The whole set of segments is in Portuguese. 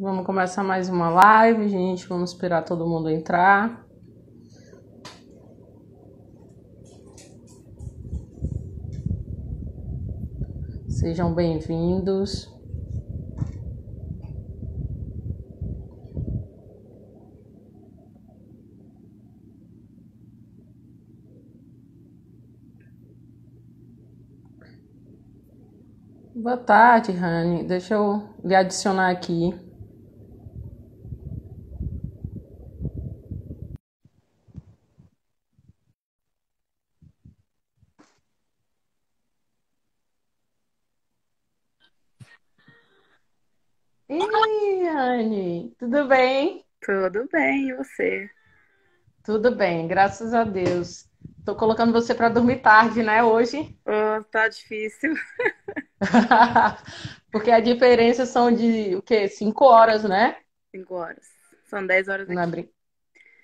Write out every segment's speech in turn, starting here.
Vamos começar mais uma live, gente. Vamos esperar todo mundo entrar. Sejam bem-vindos. Boa tarde, Rani. Deixa eu lhe adicionar aqui. Ih, Rani, tudo bem? Tudo bem, e você? Tudo bem, graças a Deus. Tô colocando você para dormir tarde, né, hoje? Oh, tá difícil. Porque a diferença são de o quê? 5 horas, né? 5 horas. São 10 horas Não é aqui.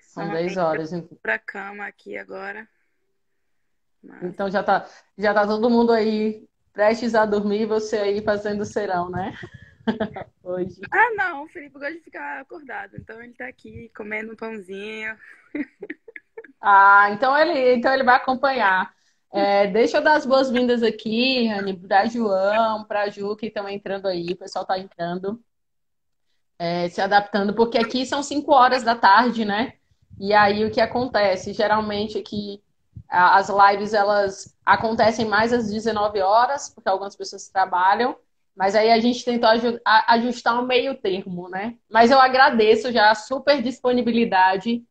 São 10 Normalmente eu vou horas. pra cama aqui agora. Mas. Então já tá todo mundo aí prestes a dormir, você aí fazendo serão, né? Hoje. Ah, não, o Felipe gosta de ficar acordado. Então ele tá aqui comendo um pãozinho. Ah, então ele vai acompanhar. Deixa eu dar as boas-vindas aqui, Rani, para João, para Ju, que estão entrando aí, o pessoal está entrando, se adaptando, porque aqui são 5 horas da tarde, né? E aí o que acontece? Geralmente aqui as lives elas acontecem mais às 19 horas, porque algumas pessoas trabalham, mas aí a gente tentou ajustar um meio termo, né? Mas eu agradeço já a super disponibilidade,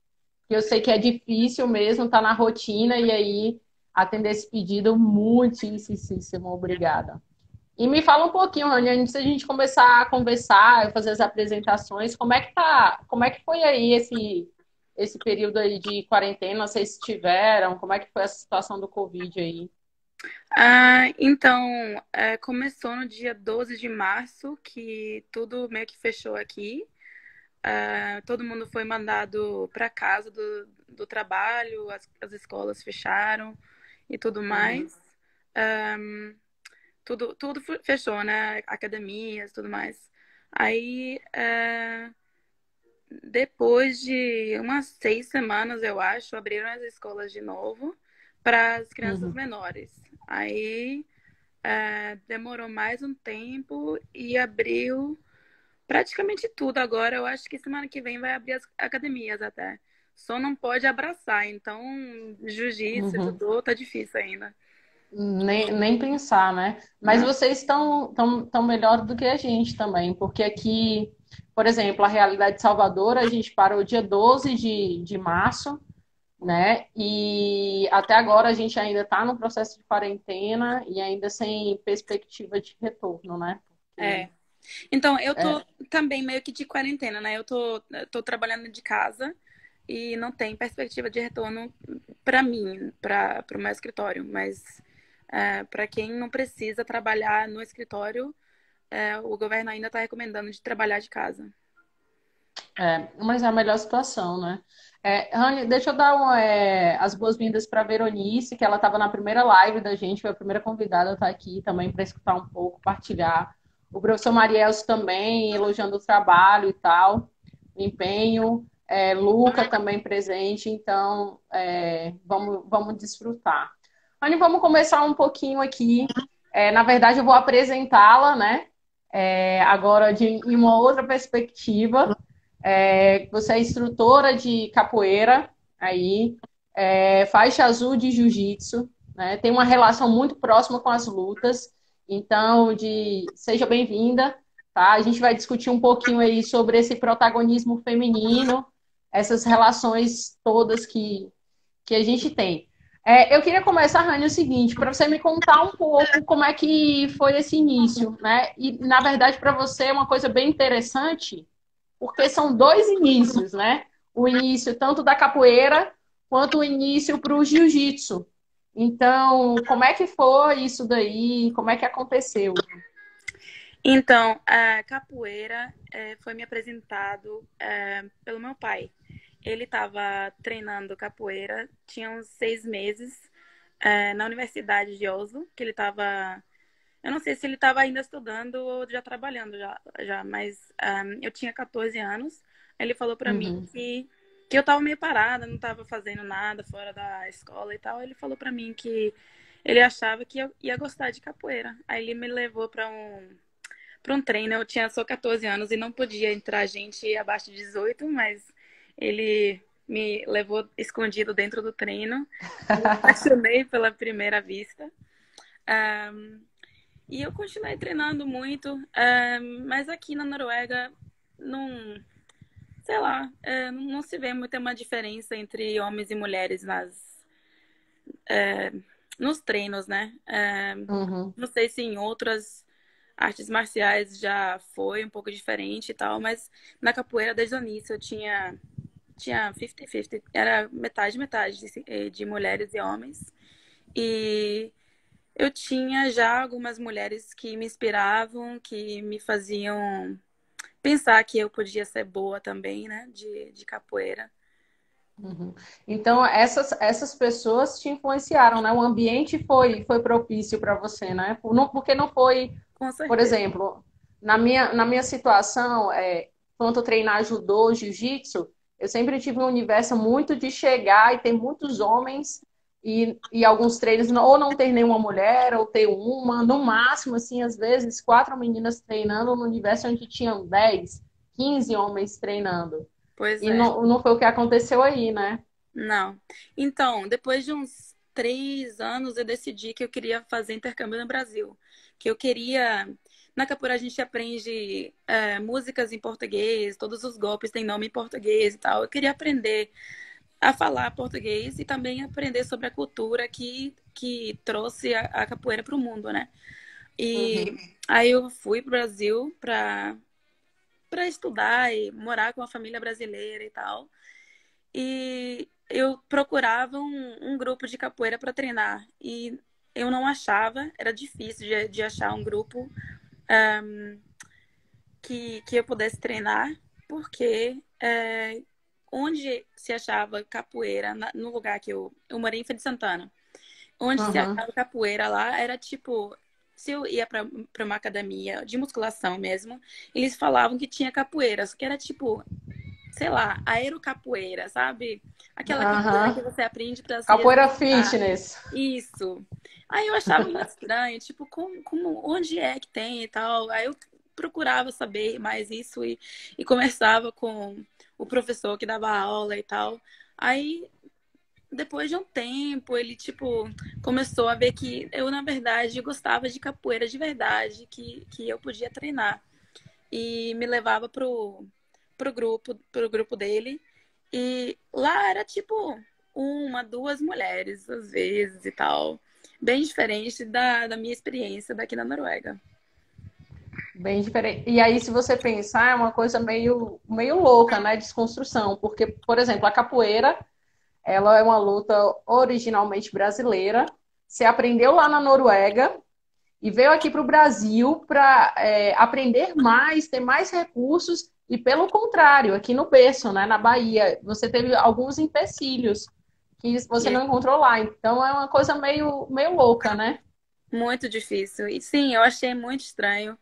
que eu sei que é difícil mesmo, tá na rotina, e aí atender esse pedido, muitíssimo obrigada. E me fala um pouquinho, Rani, antes da gente começar a conversar, fazer as apresentações, como é que foi aí esse período aí de quarentena, vocês tiveram, como é que foi essa situação do Covid aí? Então, começou no dia 12 de março, que tudo meio que fechou aqui. Todo mundo foi mandado para casa do trabalho, as escolas fecharam e tudo Uhum, mais. Tudo fechou, né? Academias, tudo mais. Aí, depois de umas 6 semanas, eu acho, abriram as escolas de novo para as crianças uhum. menores. Aí, demorou mais um tempo e abriu praticamente tudo agora. Eu acho que semana que vem vai abrir as academias até. Só não pode abraçar. Então, jiu-jitsu e Uhum. judô tá difícil ainda. Nem pensar, né? Mas Não. vocês estão melhor do que a gente também, porque aqui, por exemplo, a realidade de Salvador, a gente parou dia 12 de março, né? E até agora a gente ainda está no processo de quarentena e ainda sem perspectiva de retorno, né? Porque, É. Então, eu tô é, também meio que de quarentena, né? Eu tô trabalhando de casa e não tem perspectiva de retorno para mim, para o meu escritório. Mas para quem não precisa trabalhar no escritório, o governo ainda está recomendando de trabalhar de casa. mas é a melhor situação, né? Rani, deixa eu dar as boas-vindas para a Veronice, que ela estava na primeira live da gente, foi a primeira convidada a estar aqui também para escutar um pouco, partilhar. O professor Marielso também, elogiando o trabalho e tal, o empenho. Luca também presente, então vamos desfrutar. Rani, vamos começar um pouquinho aqui. Na verdade, eu vou apresentá-la, né? Agora em uma outra perspectiva. Você é instrutora de capoeira, aí, faixa azul de jiu-jitsu, né? Tem uma relação muito próxima com as lutas. Então, seja bem-vinda, tá? A gente vai discutir um pouquinho aí sobre esse protagonismo feminino, essas relações todas que a gente tem. Eu queria começar, Rani, o seguinte, para você me contar um pouco como é que foi esse início, né? E, na verdade, para você é uma coisa bem interessante, porque são dois inícios, né? O início tanto da capoeira quanto o início para o jiu-jitsu. Então, como é que foi isso daí? Como é que aconteceu? Então, a capoeira foi me apresentado pelo meu pai. Ele estava treinando capoeira, tinha uns 6 meses, na Universidade de Oslo, que ele estava. Eu não sei se ele estava ainda estudando ou já trabalhando já mas eu tinha 14 anos. Ele falou para mim Uhum. que eu estava meio parada, não estava fazendo nada fora da escola e tal. Ele falou para mim que ele achava que eu ia gostar de capoeira. Aí ele me levou para um treino. Eu tinha só 14 anos e não podia entrar gente abaixo de 18, mas ele me levou escondido dentro do treino. Me apaixonei pela primeira vista. Um, e eu continuei treinando muito, mas aqui na Noruega não, sei lá, não se vê muita uma diferença entre homens e mulheres nos treinos, né? Uhum. Não sei se em outras artes marciais já foi um pouco diferente e tal, mas na capoeira desde o início eu tinha 50-50, era metade, metade de mulheres e homens. E eu tinha já algumas mulheres que me inspiravam, que me faziam pensar que eu podia ser boa também, né, de capoeira. Uhum. Então, essas pessoas te influenciaram, né? O ambiente foi propício para você, né? Porque não foi, Com por certeza. exemplo, na minha situação, quando eu treinar judô, jiu-jitsu, eu sempre tive um universo muito de chegar e ter muitos homens e alguns treinos, ou não ter nenhuma mulher, ou ter uma, no máximo, assim, às vezes, 4 meninas treinando no universo onde tinham 10, 15 homens treinando. Pois E é. não foi o que aconteceu aí, né? Não. Então, depois de uns 3 anos, eu decidi que eu queria fazer intercâmbio no Brasil. Que eu queria. Na capoeira a gente aprende músicas em português, todos os golpes têm nome em português e tal. Eu queria aprender a falar português e também aprender sobre a cultura que trouxe a capoeira para o mundo, né? E Uhum. aí eu fui para o Brasil para estudar e morar com a família brasileira e tal. E eu procurava um grupo de capoeira para treinar. E eu não achava, era difícil de achar um grupo que eu pudesse treinar, porque onde se achava capoeira, no lugar que eu morei em Feira de Santana, onde se Uhum. achava capoeira lá, era tipo. Se eu ia para uma academia de musculação mesmo, eles falavam que tinha capoeira, só que era tipo, sei lá, aerocapoeira, sabe? Aquela capoeira que Aham. você aprende para se Capoeira exercitar. fitness. Isso. Aí eu achava muito estranho, tipo, onde é que tem e tal. Aí eu procurava saber mais isso e conversava com o professor que dava aula e tal. Aí, depois de um tempo, ele, tipo, começou a ver que eu, na verdade, gostava de capoeira de verdade, que eu podia treinar. E me levava pro grupo dele. E lá era tipo uma, duas mulheres, às vezes e tal. Bem diferente da minha experiência daqui na Noruega. Bem diferente. E aí, se você pensar, é uma coisa meio louca, né? Desconstrução. Porque, por exemplo, a capoeira, ela é uma luta originalmente brasileira. Você aprendeu lá na Noruega e veio aqui para o Brasil para aprender mais, ter mais recursos. E pelo contrário, aqui no berço, né, na Bahia, você teve alguns empecilhos que você E é não encontrou lá. Então é uma coisa meio louca, né? muito difícil. E sim, eu achei muito estranho.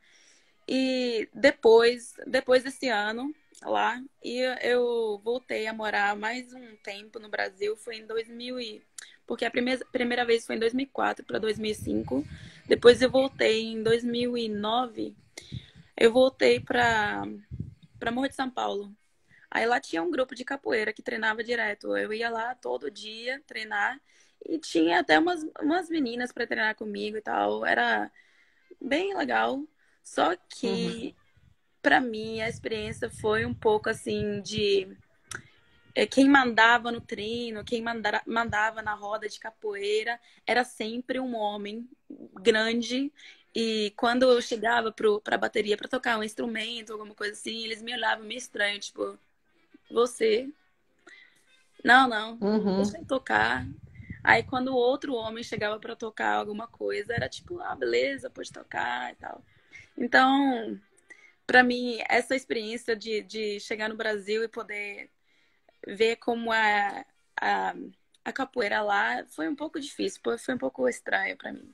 E depois desse ano lá, eu voltei a morar mais um tempo no Brasil. Foi em 2000 porque a primeira vez foi em 2004 para 2005. Depois eu voltei em 2009. Eu voltei para Morro de São Paulo. Aí lá tinha um grupo de capoeira que treinava direto. Eu ia lá todo dia treinar e tinha até umas meninas para treinar comigo e tal. Era bem legal. Só Uhum. que para mim a experiência foi um pouco assim de quem mandava no treino, quem mandava na roda de capoeira era sempre um homem grande. E quando eu chegava pra bateria para tocar um instrumento, alguma coisa assim, eles me olhavam meio estranho, tipo, você? Não, não, deixa Uhum. eu tocar. Aí quando o outro homem chegava para tocar alguma coisa, era tipo, ah, beleza, pode tocar e tal. Então, para mim, essa experiência de chegar no Brasil e poder ver como a, a capoeira lá foi um pouco difícil, foi um pouco estranho para mim.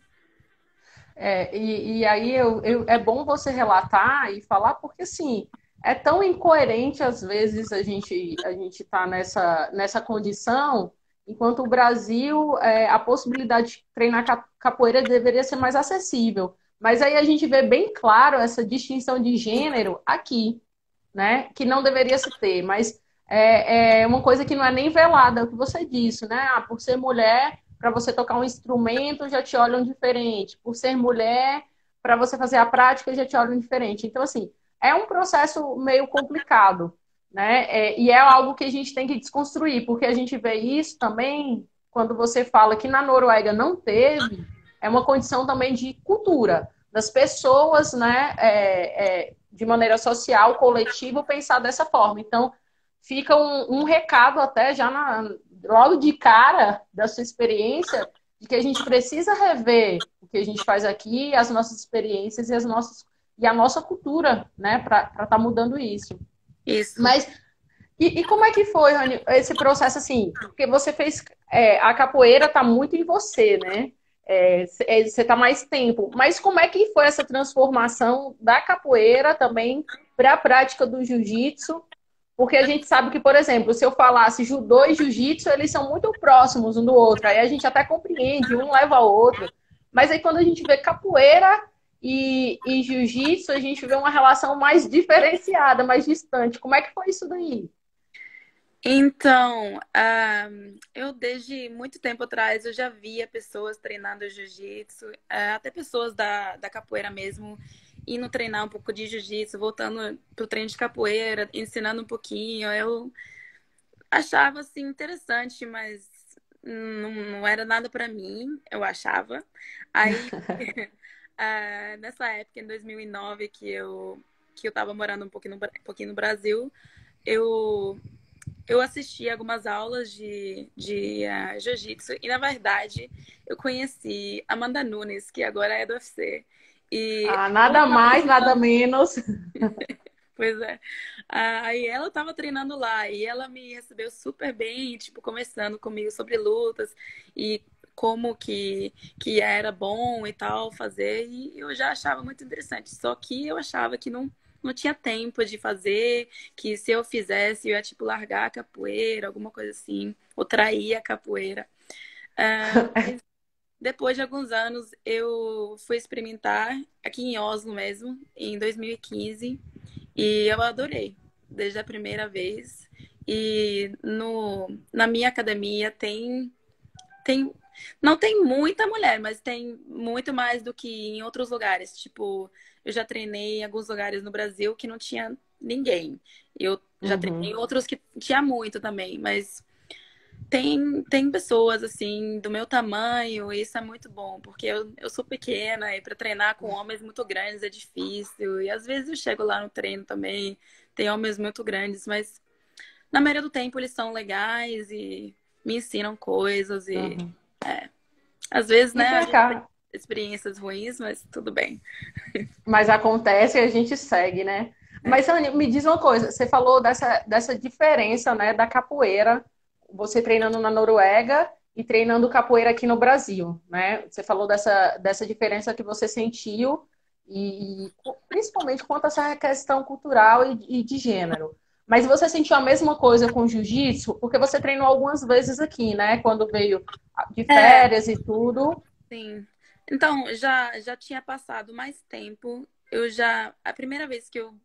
E aí é bom você relatar e falar, porque assim, é tão incoerente às vezes a gente tá nessa condição, enquanto o Brasil, a possibilidade de treinar capoeira deveria ser mais acessível. Mas aí a gente vê bem claro essa distinção de gênero aqui, né? Que não deveria se ter, mas é uma coisa que não é nem velada, é o que você disse, né? Ah, por ser mulher, para você tocar um instrumento, já te olham diferente. Por ser mulher, para você fazer a prática, já te olham diferente. Então, assim, é um processo meio complicado, né? E é algo que a gente tem que desconstruir, porque a gente vê isso também quando você fala que na Noruega não teve, é uma condição também de cultura das pessoas, né? De maneira social, coletiva, pensar dessa forma. Então, fica um recado até já logo de cara da sua experiência, de que a gente precisa rever o que a gente faz aqui, as nossas experiências e a nossa cultura, né, para estar mudando isso. Isso. Mas e como é que foi, Rani, esse processo assim? Porque você fez. A capoeira está muito em você, né? Você está mais tempo. Mas como é que foi essa transformação da capoeira também para a prática do jiu-jitsu? Porque a gente sabe que, por exemplo, se eu falasse judô e jiu-jitsu, eles são muito próximos um do outro. Aí a gente até compreende, um leva ao outro. Mas aí quando a gente vê capoeira e jiu-jitsu, a gente vê uma relação mais diferenciada, mais distante. Como é que foi isso daí? Então, eu desde muito tempo atrás eu já via pessoas treinando jiu-jitsu, até pessoas da capoeira mesmo, indo treinar um pouco de jiu-jitsu, voltando pro treino de capoeira, ensinando um pouquinho. Eu achava assim interessante, mas não era nada para mim, eu achava. Aí, nessa época, em 2009, que eu tava morando um pouquinho no Brasil, eu eu assisti algumas aulas de jiu-jitsu e, na verdade, eu conheci Amanda Nunes, que agora é do UFC. E Ah, ela nada estava mais, nada treinando, menos. pois é. Aí ela estava treinando lá e ela me recebeu super bem, tipo, conversando comigo sobre lutas e como que era bom e tal fazer. E eu já achava muito interessante. Só que eu achava que não tinha tempo de fazer, que se eu fizesse, eu ia, tipo, largar a capoeira, alguma coisa assim, ou trair a capoeira. Mas depois de alguns anos, eu fui experimentar aqui em Oslo mesmo, em 2015, e eu adorei, desde a primeira vez. E na minha academia tem, não tem muita mulher, mas tem muito mais do que em outros lugares. Tipo, eu já treinei em alguns lugares no Brasil que não tinha ninguém. Eu já treinei em Uhum. outros que tinha muito também, mas tem pessoas assim do meu tamanho, e isso é muito bom, porque eu sou pequena e para treinar com homens muito grandes é difícil. E às vezes eu chego lá no treino também, tem homens muito grandes, mas na maioria do tempo eles são legais e me ensinam coisas e Uhum. às vezes, E né, a vem gente tem cá, experiências ruins, mas tudo bem. mas acontece e a gente segue, né? É. Mas, Anny, me diz uma coisa, você falou dessa diferença, né, da capoeira, você treinando na Noruega e treinando capoeira aqui no Brasil, né? Você falou dessa diferença que você sentiu e principalmente quanto a essa questão cultural e de gênero. Mas você sentiu a mesma coisa com o jiu-jitsu? Porque você treinou algumas vezes aqui, né? Quando veio de É, férias e tudo. sim. Então, já tinha passado mais tempo. A primeira vez que eu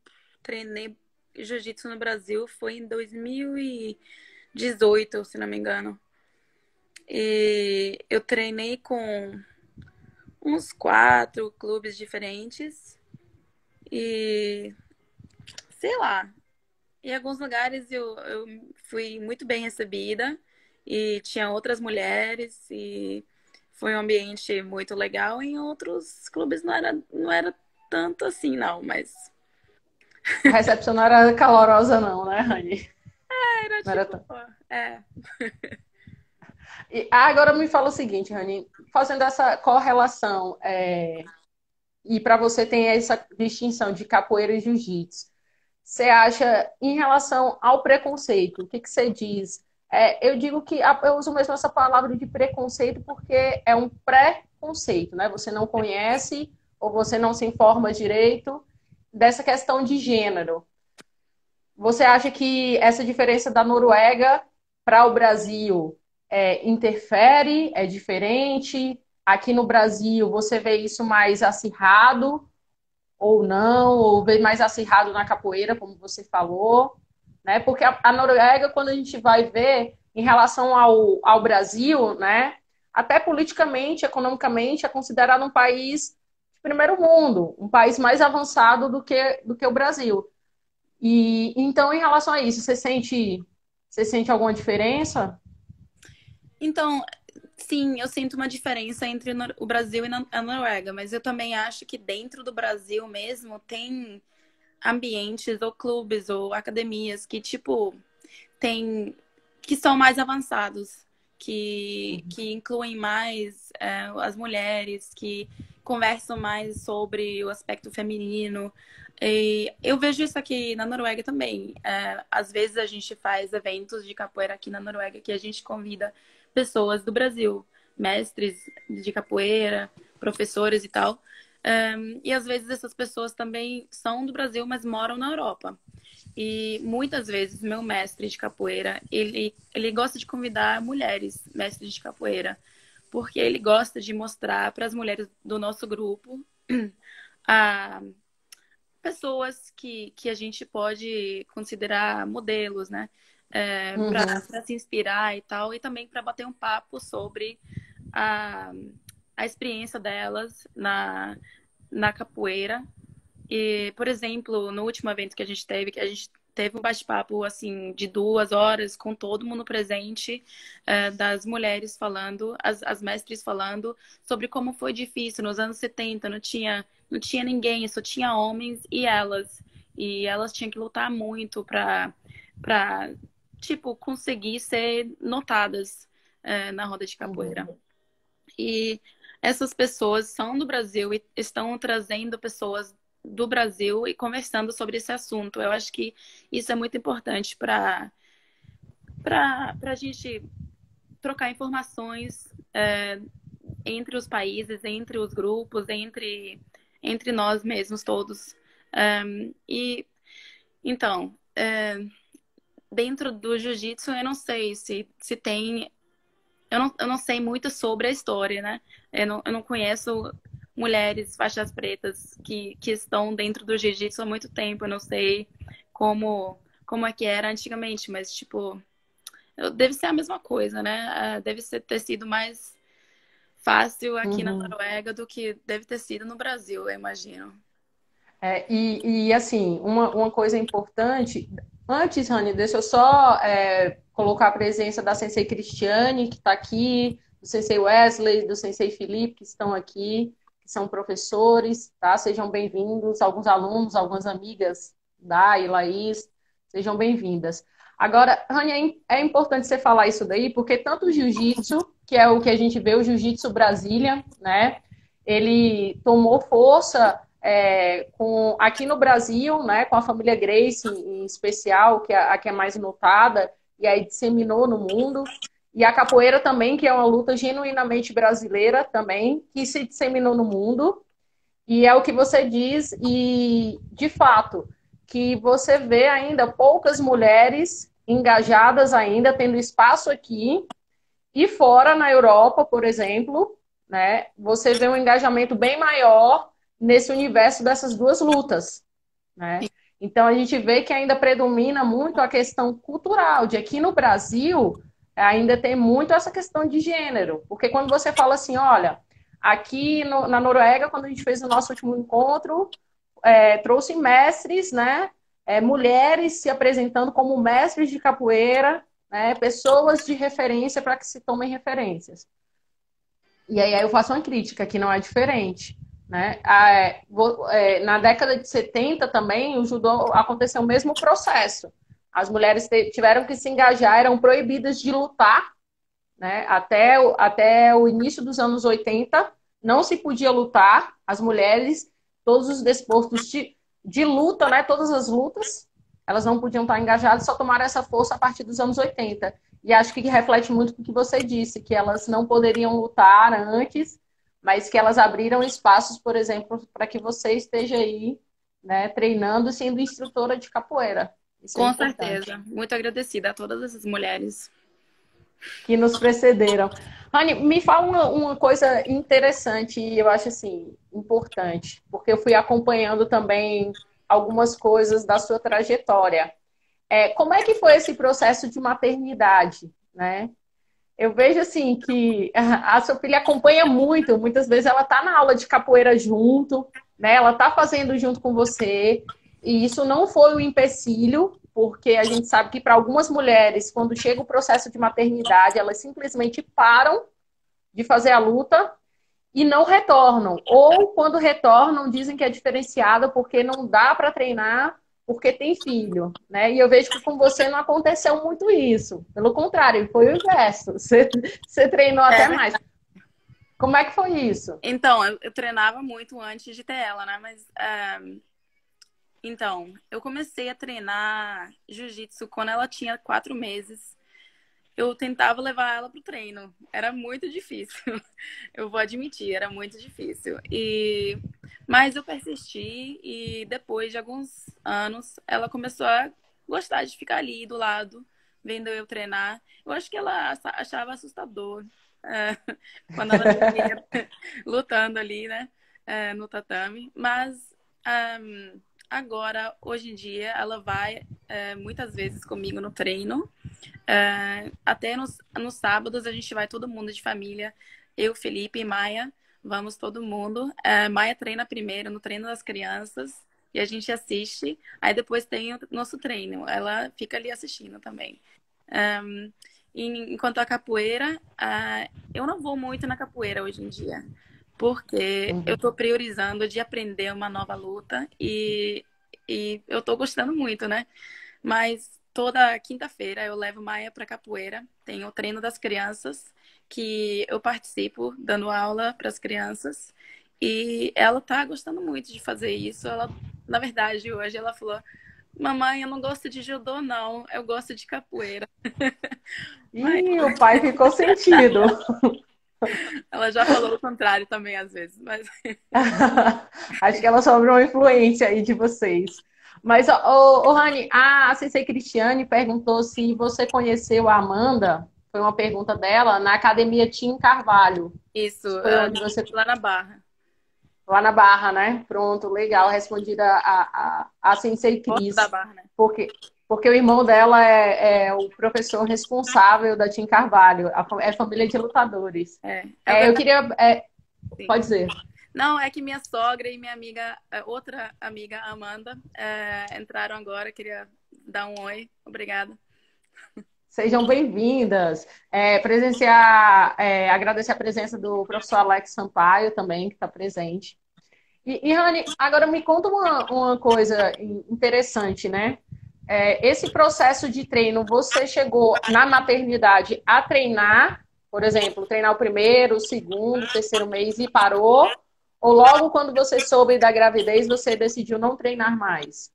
treinei jiu-jitsu no Brasil foi em 2018, se não me engano. E eu treinei com uns 4 clubes diferentes. E sei lá, em alguns lugares eu fui muito bem recebida e tinha outras mulheres e foi um ambiente muito legal. Em outros clubes não era tanto assim, não, mas A recepção não era calorosa, não, né, Rani? era Não era tipo, tão... é, Agora me fala o seguinte, Rani, fazendo essa correlação, e para você ter essa distinção de capoeira e jiu-jitsu, você acha, em relação ao preconceito, o que que você diz? Eu digo que eu uso mesmo essa palavra de preconceito porque é um pré conceito, né? Você não conhece ou você não se informa direito dessa questão de gênero. Você acha que essa diferença da Noruega para o Brasil interfere, é diferente? Aqui no Brasil, você vê isso mais acirrado ou não? Ou vê mais acirrado na capoeira, como você falou? Né? Porque a Noruega, quando a gente vai ver em relação ao Brasil, né? Até politicamente, economicamente, é considerado um país de primeiro mundo, um país mais avançado do que o Brasil. E então, em relação a isso, você sente alguma diferença? Então, sim, eu sinto uma diferença entre o Brasil e a Noruega, mas eu também acho que dentro do Brasil mesmo tem ambientes ou clubes ou academias que, tipo, tem que são mais avançados, que incluem mais as mulheres, que conversam mais sobre o aspecto feminino. E eu vejo isso aqui na Noruega também. Às vezes a gente faz eventos de capoeira aqui na Noruega que a gente convida pessoas do Brasil, mestres de capoeira, professores e tal. E às vezes essas pessoas também são do Brasil, mas moram na Europa. E muitas vezes meu mestre de capoeira, ele gosta de convidar mulheres mestres de capoeira, porque ele gosta de mostrar para as mulheres do nosso grupo a pessoas que a gente pode considerar modelos, né? Uhum. Para se inspirar e tal, e também para bater um papo sobre a, a experiência delas na capoeira. E, por exemplo, no último evento que a gente teve um bate-papo assim de 2 horas com todo mundo presente, das mulheres falando, as mestres falando sobre como foi difícil nos anos 70, não tinha ninguém, só tinha homens e elas. E elas tinham que lutar muito para tipo, conseguir ser notadas, na roda de capoeira. Uhum. E essas pessoas são do Brasil e estão trazendo pessoas do Brasil e conversando sobre esse assunto. Eu acho que isso é muito importante para a gente trocar informações, entre os países, entre os grupos, entre nós mesmos todos. E então, dentro do jiu-jitsu, eu não sei se tem. Eu não sei muito sobre a história, né? Eu não conheço mulheres faixas pretas que estão dentro do jiu-jitsu há muito tempo. Eu não sei como é que era antigamente, mas, tipo, deve ser a mesma coisa, né? Deve ter sido mais fácil aqui na Uhum. Noruega do que deve ter sido no Brasil, eu imagino. Assim, uma coisa importante, antes, Rani, deixa eu só colocar a presença da Sensei Cristiane, que está aqui, do Sensei Wesley, do Sensei Felipe, que estão aqui, que são professores, tá? Sejam bem-vindos, alguns alunos, algumas amigas, Dai e Laís, sejam bem-vindas. Agora, Rani, é importante você falar isso daí, porque tanto o jiu-jitsu, que é o que a gente vê, o jiu-jitsu Brasília, né? Ele tomou força aqui no Brasil, né, com a família Gracie em especial, que é a que é mais notada, e aí disseminou no mundo. E a capoeira também, que é uma luta genuinamente brasileira também, que se disseminou no mundo. E é o que você diz, e de fato, que você vê ainda poucas mulheres engajadas ainda, tendo espaço aqui, e fora na Europa, por exemplo, né, você vê um engajamento bem maior nesse universo dessas duas lutas, né? Então a gente vê que ainda predomina muito a questão cultural, de aqui no Brasil ainda tem muito essa questão de gênero, porque quando você fala assim, olha, aqui na Noruega, quando a gente fez o nosso último encontro, trouxe mestres, né? Mulheres se apresentando como mestres de capoeira, né? Pessoas de referência para que se tomem referências. E aí eu faço uma crítica, que não é diferente. Né? Na década de 70 também, o judô aconteceu o mesmo processo. As mulheres tiveram que se engajar, eram proibidas de lutar, né? Até o início dos anos 80, não se podia lutar. As mulheres, todos os desportos de luta, né? Todas as lutas, elas não podiam estar engajadas, só tomaram essa força a partir dos anos 80. E acho que reflete muito o que você disse, que elas não poderiam lutar antes, mas que elas abriram espaços, por exemplo, para que você esteja aí, né, treinando, sendo instrutora de capoeira. Isso é Com importante. certeza. Muito agradecida a todas essas mulheres. Que nos precederam. Rani, me fala uma coisa interessante e eu acho assim importante, porque eu fui acompanhando também algumas coisas da sua trajetória. Como é que foi esse processo de maternidade, né? Eu vejo assim que a sua filha acompanha muito, muitas vezes ela está na aula de capoeira junto, né? Ela está fazendo junto com você, e isso não foi um empecilho, porque a gente sabe que para algumas mulheres, quando chega o processo de maternidade, elas simplesmente param de fazer a luta e não retornam. Ou quando retornam, dizem que é diferenciada porque não dá para treinar porque tem filho, né? E eu vejo que com você não aconteceu muito isso. Pelo contrário, foi o inverso. Você treinou até É. mais. Como é que foi isso? Então, eu treinava muito antes de ter ela, né? Mas, então, eu comecei a treinar jiu-jitsu quando ela tinha 4 meses. Eu tentava levar ela pro treino. Era muito difícil. Eu vou admitir, era muito difícil. Mas eu persisti e depois de alguns anos, ela começou a gostar de ficar ali do lado, vendo eu treinar. Eu acho que ela achava assustador, é, quando ela me via lutando ali, né, no tatame. Mas agora, hoje em dia, ela vai muitas vezes comigo no treino. Até nos sábados a gente vai todo mundo de família, eu, Felipe e Maia, vamos todo mundo. Maia treina primeiro no treino das crianças e a gente assiste. Aí depois tem o nosso treino, ela fica ali assistindo também. Enquanto a capoeira, eu não vou muito na capoeira hoje em dia, porque eu estou priorizando de aprender uma nova luta e eu estou gostando muito, né? Mas toda quinta-feira eu levo Maia para capoeira. Tem o treino das crianças, que eu participo dando aula para as crianças. E ela tá gostando muito de fazer isso. Ela, na verdade, hoje ela falou: Mamãe, eu não gosto de judô, não. Eu gosto de capoeira. Mas Ih, o pai ficou sentido. ela já falou o contrário também, às vezes. Mas Acho que ela sofreu uma influência aí de vocês. Mas, Rani, a Sensei Cristiane perguntou se você conheceu a Amanda, foi uma pergunta dela, na Academia Tim Carvalho. isso, Isso foi onde você. lá na Barra. Lá na Barra, né? Pronto, legal. Respondida a Sensei Porto da Cris. Barra, né? Porque o irmão dela é o professor responsável da Tim Carvalho. É família de lutadores. Eu queria. Sim. Pode dizer. Não, é que minha sogra e minha amiga, outra amiga, Amanda, entraram agora. Queria dar um oi. Obrigada. Sejam bem-vindas. Agradecer a presença do professor Alex Sampaio também, que está presente. E Rani, agora me conta uma coisa interessante, né? Esse processo de treino, você chegou na maternidade a treinar, por exemplo, treinar o primeiro, o segundo, o terceiro mês e parou? Ou logo quando você soube da gravidez, você decidiu não treinar mais?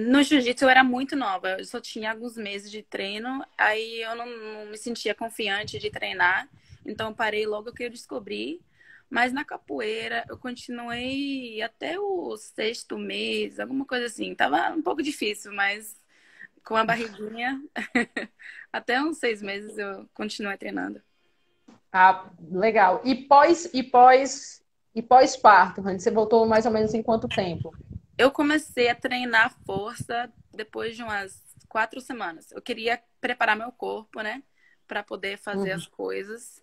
No jiu-jitsu eu era muito nova, eu só tinha alguns meses de treino, aí eu não me sentia confiante de treinar, então parei logo que eu descobri. Mas na capoeira eu continuei até o sexto mês, alguma coisa assim. Tava um pouco difícil, mas com a barriguinha, até uns 6 meses eu continuei treinando. Ah, legal. E pós-parto, Rani, você voltou mais ou menos em quanto tempo? Eu comecei a treinar força depois de umas 4 semanas. Eu queria preparar meu corpo, né, para poder fazer Uhum, as coisas.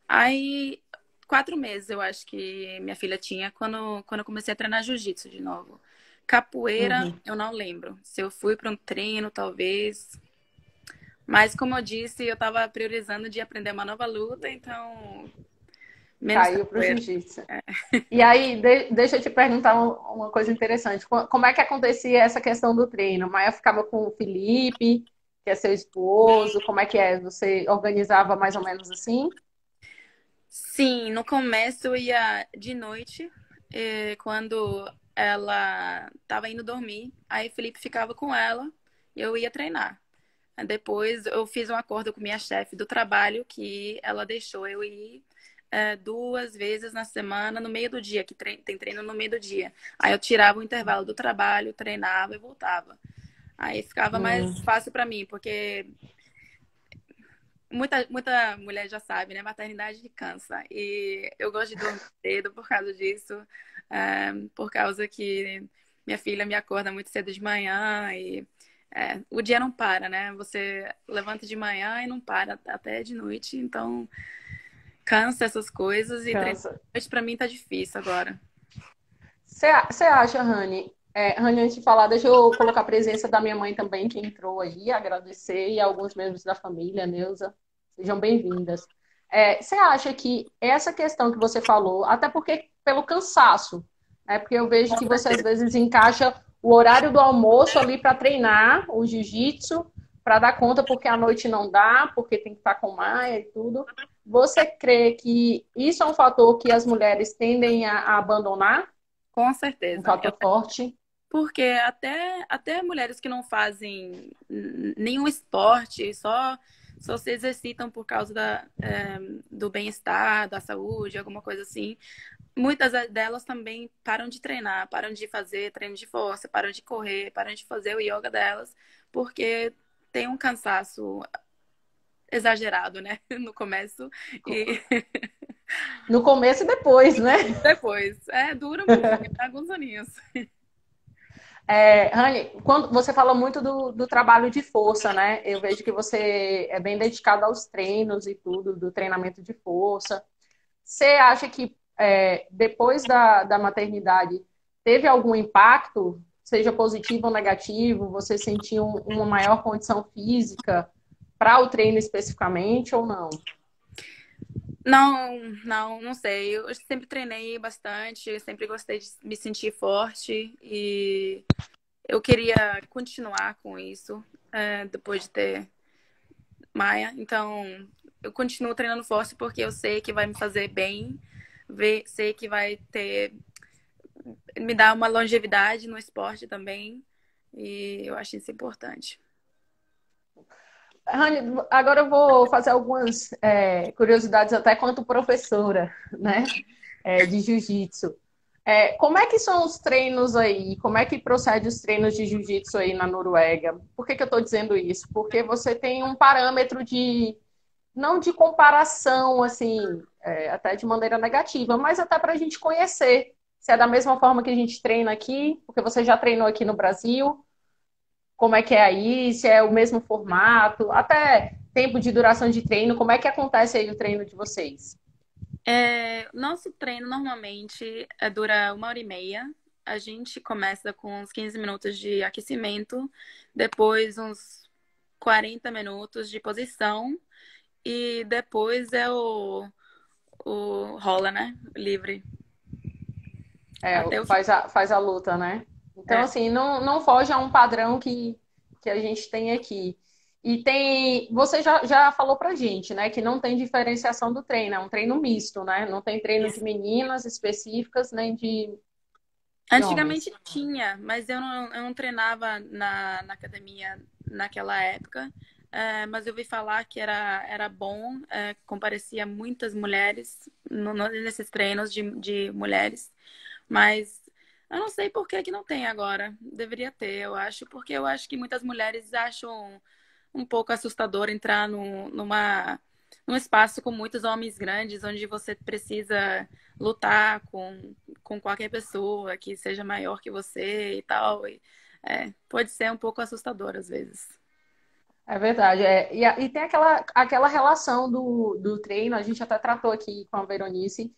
Aí, 4 meses eu acho que minha filha tinha quando eu comecei a treinar jiu-jitsu de novo. Capoeira, uhum. eu não lembro. Se eu fui para um treino, talvez. Mas, como eu disse, eu estava priorizando de aprender uma nova luta, então, menos Caiu para o capoeira. jiu-jitsu. E aí, deixa eu te perguntar uma coisa interessante. Como é que acontecia essa questão do treino? Maia ficava com o Felipe, que é seu esposo, como é que é? Você organizava mais ou menos assim? Sim, no começo eu ia de noite, quando ela estava indo dormir. Aí Felipe ficava com ela e eu ia treinar. Depois eu fiz um acordo com minha chefe do trabalho que ela deixou eu ir 2 vezes na semana, no meio do dia, que tem treino no meio do dia. Aí eu tirava o intervalo do trabalho, treinava e voltava. Aí ficava Hum, mais fácil para mim, porque muita mulher já sabe, né? Maternidade cansa. E eu gosto de dormir cedo por causa disso, por causa que minha filha me acorda muito cedo de manhã e o dia não para, né? Você levanta de manhã e não para até de noite, então cansa essas coisas e treinar cansa. de noite pra mim tá difícil agora. Você acha, Rani? Rani, antes de falar, deixa eu colocar a presença da minha mãe também, que entrou aí, agradecer, e alguns membros da família, Neuza, sejam bem-vindas. Você acha que essa questão que você falou, até porque pelo cansaço, né? Porque eu vejo Com que você às certeza. vezes encaixa o horário do almoço ali para treinar o jiu-jitsu, para dar conta, porque à noite não dá, porque tem que estar com maia e tudo. Você crê que isso é um fator que as mulheres tendem a abandonar? Com Um certeza. fator forte. Porque até mulheres que não fazem nenhum esporte, só se exercitam por causa do bem-estar, da saúde, alguma coisa assim, muitas delas também param de treinar, param de fazer treino de força, param de correr, param de fazer o yoga delas, porque tem um cansaço exagerado, né, no começo e No começo e depois, né? depois. Dura um pouquinho, alguns aninhos. Rani, quando você fala muito do trabalho de força, né? Eu vejo que você é bem dedicado aos treinos e tudo, do treinamento de força. Você acha que depois da maternidade teve algum impacto, seja positivo ou negativo? Você sentiu uma maior condição física para o treino especificamente ou não? Não sei. Eu sempre treinei bastante, sempre gostei de me sentir forte e eu queria continuar com isso, depois de ter Maia. Então, eu continuo treinando forte porque eu sei que vai me fazer bem, sei que vai me dar uma longevidade no esporte também. E eu acho isso importante. Rani, agora eu vou fazer algumas curiosidades até quanto professora, né, de jiu-jitsu. Como é que são os treinos aí? Como é que procede os treinos de jiu-jitsu aí na Noruega? Por que eu estou dizendo isso? Porque você tem um parâmetro não de comparação, assim, até de maneira negativa, mas até para a gente conhecer se é da mesma forma que a gente treina aqui, porque você já treinou aqui no Brasil, como é que é aí, se é o mesmo formato, até tempo de duração de treino, como é que acontece aí o treino de vocês? Nosso treino normalmente dura 1 hora e meia. A gente começa com uns 15 minutos de aquecimento, depois uns 40 minutos de posição e depois o rola, né? Livre. Até o fim. Faz a luta, né? Então, É. assim, não foge a um padrão que a gente tem aqui. E você já falou pra gente, né, que não tem diferenciação do treino, é um treino misto, né? Não tem treino de Isso. meninas específicas, nem de Antigamente homens. tinha, mas eu não treinava na academia naquela época. Mas eu ouvi falar que era bom, comparecia muitas mulheres nesses treinos de mulheres. Mas eu não sei por que que não tem agora. Deveria ter, eu acho, porque eu acho que muitas mulheres acham um pouco assustador entrar num espaço com muitos homens grandes, onde você precisa lutar com qualquer pessoa que seja maior que você e tal. Pode ser um pouco assustador às vezes. É verdade. E tem aquela relação do treino, a gente até tratou aqui com a Veronice,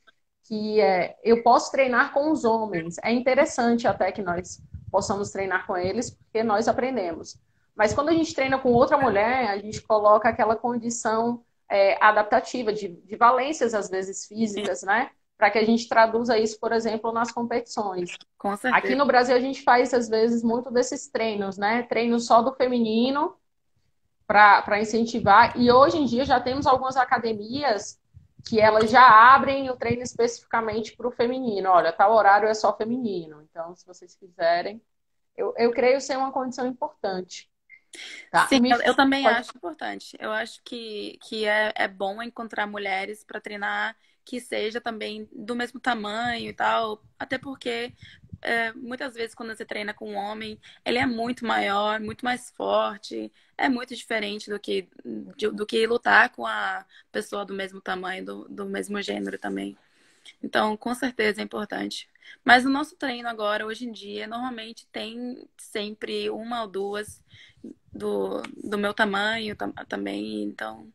que eu posso treinar com os homens. É interessante até que nós possamos treinar com eles, porque nós aprendemos. Mas quando a gente treina com outra mulher, a gente coloca aquela condição adaptativa, de valências, às vezes, físicas, né? Para que a gente traduza isso, por exemplo, nas competições. Com Aqui certeza. no Brasil, a gente faz, às vezes, muito desses treinos, né? Treino só do feminino, para incentivar. E hoje em dia já temos algumas academias que elas já abrem o treino especificamente para o feminino. Olha, tal horário é só feminino. Então, se vocês quiserem, eu creio ser uma condição importante. Tá? Sim, eu também Pode... acho importante. Eu acho que é bom encontrar mulheres para treinar que seja também do mesmo tamanho e tal. Até porque muitas vezes quando você treina com um homem, ele é muito maior, muito mais forte, é muito diferente do que lutar com a pessoa do mesmo tamanho, do mesmo gênero também. Então, com certeza é importante. Mas o nosso treino agora, hoje em dia, normalmente tem sempre uma ou duas do meu tamanho também. Então,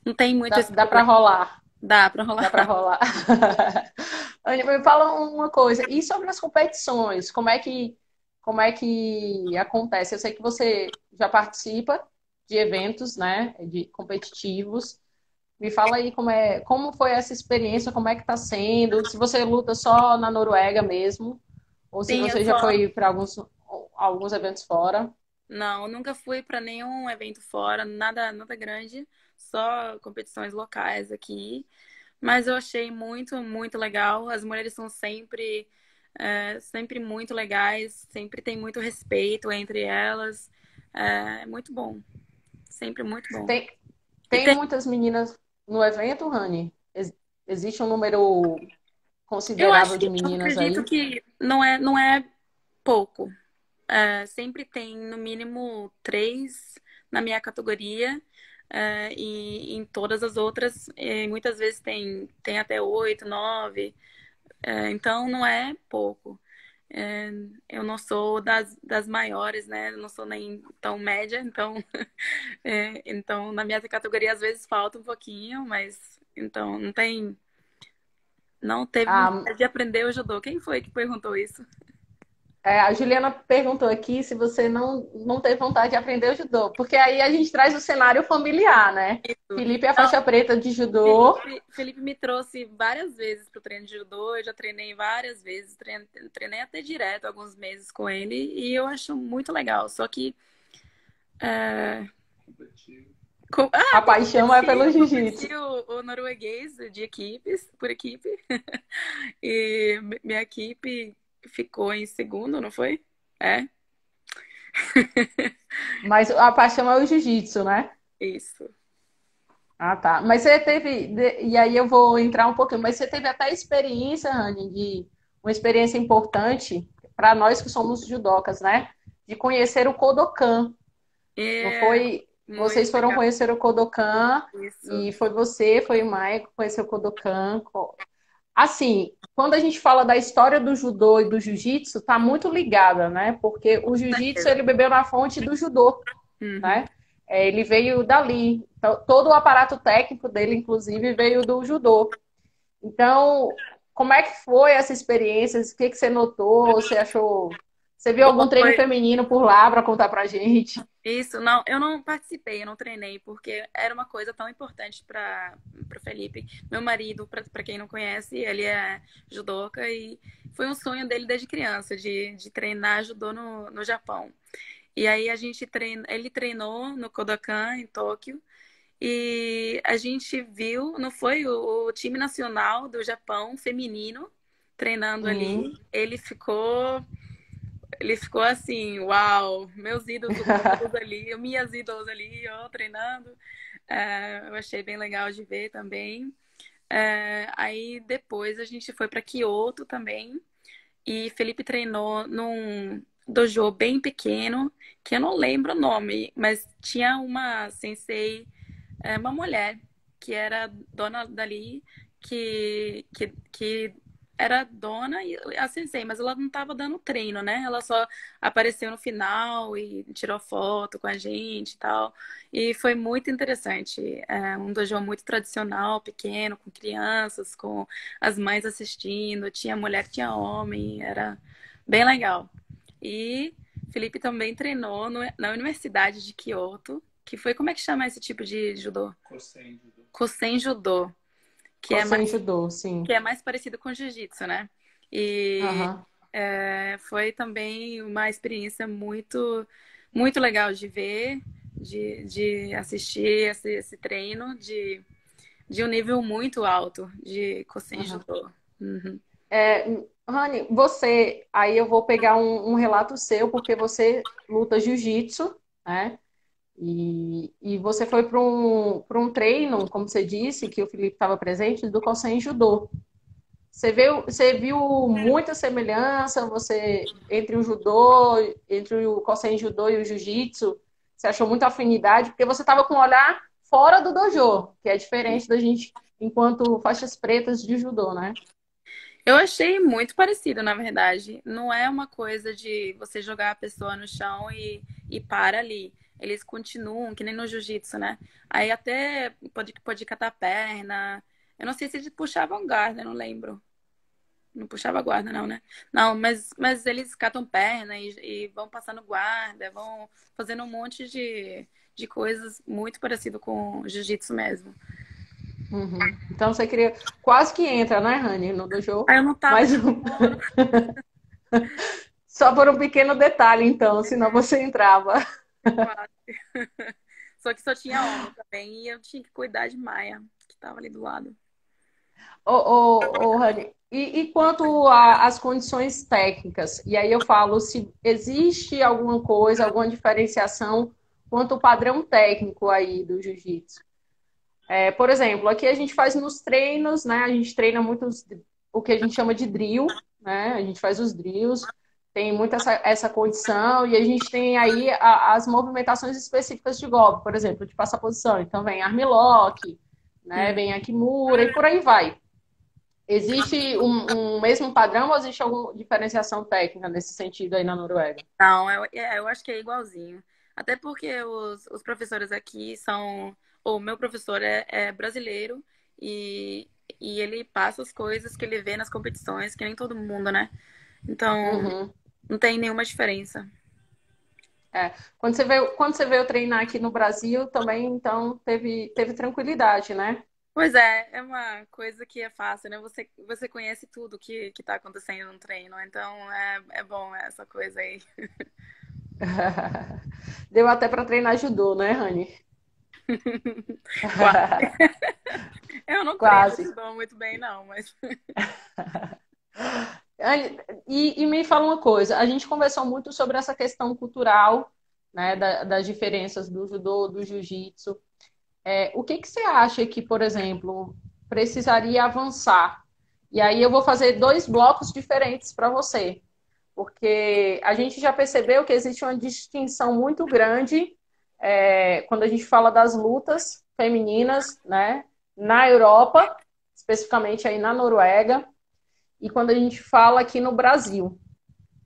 não tem muito esse Dá para problema. rolar. Dá pra Dá para rolar. rolar. Ania, me fala uma coisa. E sobre as competições? Como é que acontece? Eu sei que você já participa de eventos, né, de competitivos. Me fala aí como foi essa experiência, como é que está sendo, se você luta só na Noruega mesmo, ou se Sim, eu você já só. foi para alguns eventos fora. Não, nunca fui pra nenhum evento fora, nada grande, só competições locais aqui. Mas eu achei muito legal. As mulheres são sempre muito legais, sempre tem muito respeito entre elas. É muito bom, sempre muito bom. Tem, E tem tem, muitas meninas no evento, Rani? Existe um número eu considerável acho, de eu meninas acredito aí? que não é pouco. Sempre tem no mínimo três na minha categoria. E em todas as outras, muitas vezes tem até oito, nove. Então não é pouco. É, eu não sou das maiores, né? Eu não sou nem tão média, então, então na minha categoria às vezes falta um pouquinho, mas então não teve Ah, vontade de aprender o judô. Quem foi que perguntou isso? a Juliana perguntou aqui se você não teve vontade de aprender o judô, porque aí a gente traz o cenário familiar, né? Felipe é a faixa Não, preta de judô. Felipe me trouxe várias vezes para o treino de judô. Eu já treinei várias vezes, treinei até direto alguns meses com ele e eu acho muito legal. Só que é, A paixão é pelo competi jiu-jitsu. o norueguês de equipes, por equipe. E minha equipe ficou em segundo, não foi? É, Mas a paixão é o jiu-jitsu, né? isso. Ah, tá. Mas você teve, e aí eu vou entrar um pouquinho, mas você teve até experiência, Rani, de uma experiência importante para nós que somos judocas, né? De conhecer o Kodokan. Não É foi? muito Vocês foram legal conhecer o Kodokan isso. e foi você, foi o Maicon, conhecer o Kodokan. Assim, quando a gente fala da história do judô e do jiu-jitsu, tá muito ligada, né? Porque o Com jiu-jitsu certeza. ele bebeu na fonte do judô, Uhum. né? Ele veio dali. Então, todo o aparato técnico dele, inclusive, veio do judô. Então, como é que foi essa experiência? O que você notou? Você achou? Você viu algum treino Foi feminino por lá para contar pra gente? isso. Não, eu não participei, eu não treinei, porque era uma coisa tão importante para o Felipe. Meu marido, para quem não conhece, ele é judoca e foi um sonho dele desde criança, de treinar judô no Japão. E aí ele treinou no Kodokan, em Tóquio, e a gente viu, não foi o time nacional do Japão feminino treinando ali. Hum. Ele ficou assim, uau, meus ídolos todos ali, minhas ídolos ali, ó, treinando. Eu achei bem legal de ver também. Aí depois a gente foi para Kyoto também e Felipe treinou num dojo bem pequeno, que eu não lembro o nome, mas tinha uma sensei, uma mulher que era dona dali, que era dona e a sensei, mas ela não estava dando treino, né? Ela só apareceu no final e tirou foto com a gente e tal. E foi muito interessante. Um dojo muito tradicional, pequeno, com crianças, com as mães assistindo. Tinha mulher, tinha homem, era bem legal. E Felipe também treinou na Universidade de Kyoto, que foi, como é que chama esse tipo de judô? Kosen Judô, que é Sem mais, judô, sim. que é mais parecido com jiu-jitsu, né? E Aham. foi também uma experiência muito legal de ver, de assistir esse treino de um nível muito alto de Kosen Aham. Judô. Uhum. Rani, você, aí eu vou pegar um relato seu, porque você luta jiu-jitsu, né? E você foi para um treino, como você disse, que o Felipe estava presente, do Kosen Judô. Você viu muita semelhança entre o judô, entre o Kosen Judô e o Jiu-Jitsu? Você achou muita afinidade? Porque você estava com um olhar fora do dojo, que é diferente da gente enquanto faixas pretas de judô, né? Eu achei muito parecido, na verdade. Não é uma coisa de você jogar a pessoa no chão e para ali. Eles continuam, que nem no jiu-jitsu, né? Aí até pode catar perna. Eu não sei se eles puxavam guarda, eu não lembro. Não puxava guarda, não, né? Não, mas eles catam perna e vão passando guarda, vão fazendo um monte de coisas muito parecido com jiu-jitsu mesmo. Uhum. Então você queria. Quase que entra, né, Rani, no dojo? Aí eu não tava Mas disposta. só por um pequeno detalhe, então, senão você entrava. Quase. Só que só tinha homem também e eu tinha que cuidar de Maia, que tava ali do lado. Rani, e quanto às condições técnicas? E aí eu falo se existe alguma coisa, alguma diferenciação quanto ao padrão técnico aí do jiu-jitsu. Por exemplo, aqui a gente faz nos treinos, né? A gente treina muito o que a gente chama de drill, né? A gente faz os drills, tem muito essa condição, e a gente tem aí as movimentações específicas de golpe, por exemplo, de passar posição. Então vem armlock, né? Hum. Vem a kimura e por aí vai. Existe um mesmo padrão ou existe alguma diferenciação técnica nesse sentido aí na Noruega? Não, eu acho que é igualzinho. Até porque os professores aqui são. O meu professor é brasileiro e, e ele passa as coisas que ele vê nas competições, que nem todo mundo, né? Então, Uhum. não tem nenhuma diferença. É. Quando você veio treinar aqui no Brasil, também, então, teve tranquilidade, né? Pois é uma coisa que é fácil, né? Você conhece tudo que tá acontecendo no treino, então é bom essa coisa aí. Deu até para treinar judô, né, Rani? Quase. Eu não treino Quase. judô muito bem, não, mas. Anne, e me fala uma coisa, a gente conversou muito sobre essa questão cultural, né, das diferenças do judô, do jiu-jitsu. O que que você acha que, por exemplo, precisaria avançar? E aí eu vou fazer dois blocos diferentes para você, porque a gente já percebeu que existe uma distinção muito grande quando a gente fala das lutas femininas, né, na Europa, especificamente aí na Noruega, e quando a gente fala aqui no Brasil,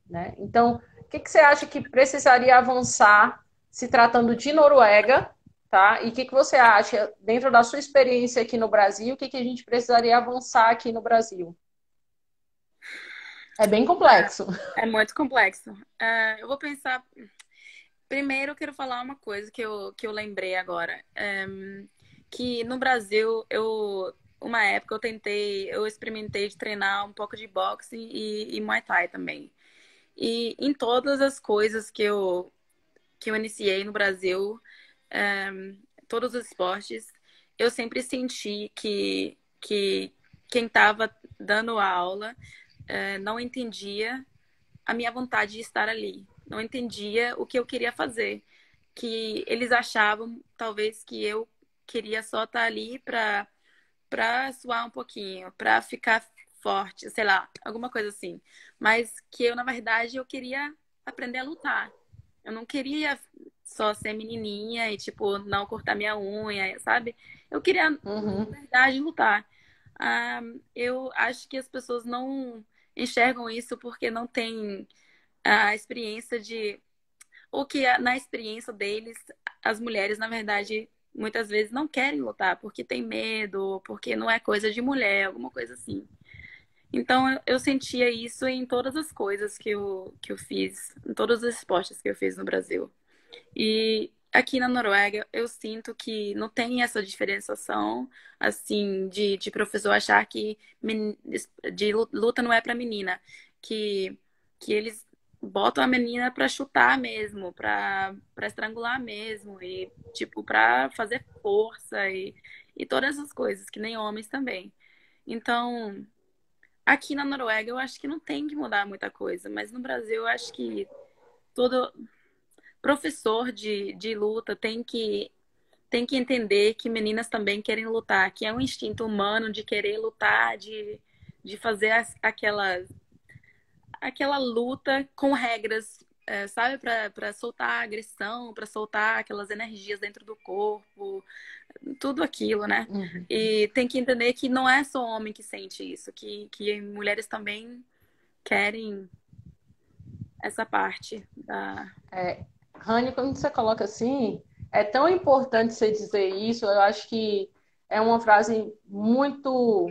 né? Então, o que que você acha que precisaria avançar se tratando de Noruega, tá? E o que que você acha, dentro da sua experiência aqui no Brasil, o que que a gente precisaria avançar aqui no Brasil? É bem complexo. É muito complexo. Eu vou pensar. Primeiro, eu quero falar uma coisa que eu lembrei agora. Que no Brasil, uma época eu experimentei de treinar um pouco de boxe e Muay Thai também. E em todas as coisas que eu iniciei no Brasil, todos os esportes, eu sempre senti que quem estava dando a aula não entendia a minha vontade de estar ali. Não entendia o que eu queria fazer. Que eles achavam, talvez, que eu queria só estar ali para suar um pouquinho, para ficar forte, sei lá, alguma coisa assim. Mas que eu, na verdade, eu queria aprender a lutar. Eu não queria só ser menininha e, tipo, não cortar minha unha, sabe? Eu queria, na Uhum, verdade, lutar. Eu acho que as pessoas não enxergam isso porque não têm a experiência de. Ou que na experiência deles, as mulheres, na verdade, muitas vezes não querem lutar porque tem medo, porque não é coisa de mulher, alguma coisa assim. Então eu sentia isso em todas as coisas que eu fiz, em todos os esportes que eu fiz no Brasil. E aqui na Noruega, eu sinto que não tem essa diferenciação, assim, de professor achar que de luta não é para menina, que, que eles botam a menina para chutar mesmo, para estrangular mesmo, e, tipo, para fazer força e todas essas coisas, que nem homens também. Então, aqui na Noruega, eu acho que não tem que mudar muita coisa, mas no Brasil, eu acho que todo professor de luta tem que entender que meninas também querem lutar, que é um instinto humano de querer lutar, de fazer aquela luta com regras, sabe? Para soltar a agressão, para soltar aquelas energias dentro do corpo, tudo aquilo, né? Uhum. E tem que entender que não é só homem que sente isso, que mulheres também querem essa parte da. Rani, quando você coloca assim, é tão importante você dizer isso, eu acho que é uma frase muito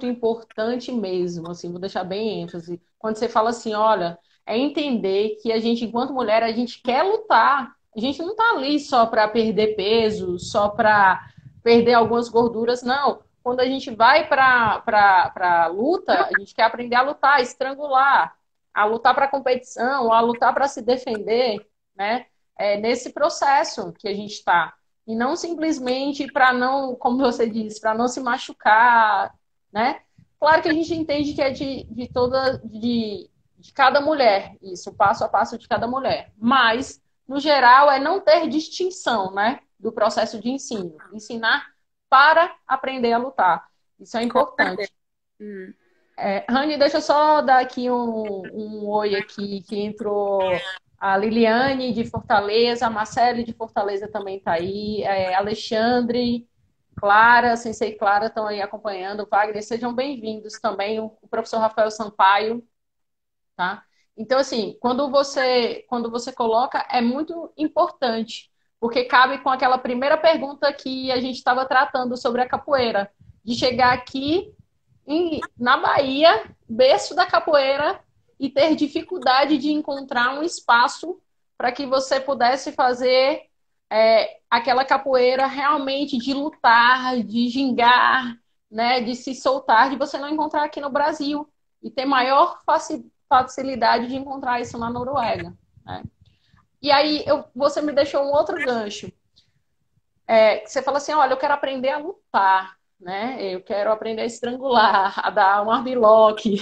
importante mesmo, assim, vou deixar bem ênfase. Quando você fala assim, olha, é entender que a gente, enquanto mulher, a gente quer lutar. A gente não tá ali só para perder peso, só para perder algumas gorduras, não. Quando a gente vai para luta, a gente quer aprender a lutar, a estrangular, a lutar para competição, a lutar para se defender, né? É nesse processo que a gente está. E não simplesmente para não, como você disse, para não se machucar, né? Claro que a gente entende que é de cada mulher, isso, passo a passo de cada mulher. Mas, no geral, é não ter distinção, né? Do processo de ensino. Ensinar para aprender a lutar. Isso é Com certeza. importante. Hum. Rani, deixa eu só dar aqui um oi aqui, que entrou a Liliane de Fortaleza, a Marcele de Fortaleza também está aí, Alexandre, Clara, Sensei Clara estão aí acompanhando. Wagner, sejam bem-vindos também, o professor Rafael Sampaio, tá? Então, assim, quando você coloca, é muito importante, porque cabe com aquela primeira pergunta que a gente estava tratando sobre a capoeira, de chegar aqui na Bahia, berço da capoeira, e ter dificuldade de encontrar um espaço para que você pudesse fazer aquela capoeira realmente de lutar, de gingar, né, de se soltar, de você não encontrar aqui no Brasil e ter maior facilidade de encontrar isso na Noruega. Né? E aí você me deixou um outro gancho. Você fala assim, olha, eu quero aprender a lutar, né? Eu quero aprender a estrangular, a dar um armlock,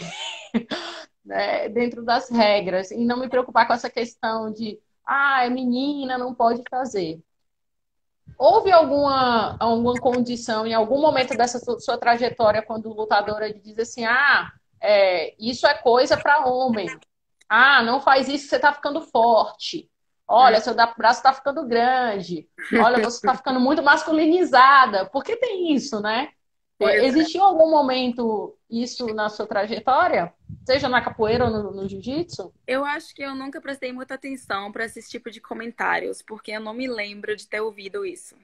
né? Dentro das regras e não me preocupar com essa questão de, é menina, não pode fazer. Houve alguma condição em algum momento dessa sua trajetória quando lutadora de dizer assim, isso é coisa para homem. Não faz isso que você está ficando forte. Hum. Olha, seu braço está ficando grande. Olha, você está ficando muito masculinizada. Por que tem isso, né? Pois é. Existiu algum momento isso na sua trajetória? Seja na capoeira ou no jiu-jitsu? Eu acho que eu nunca prestei muita atenção para esse tipo de comentários, porque eu não me lembro de ter ouvido isso.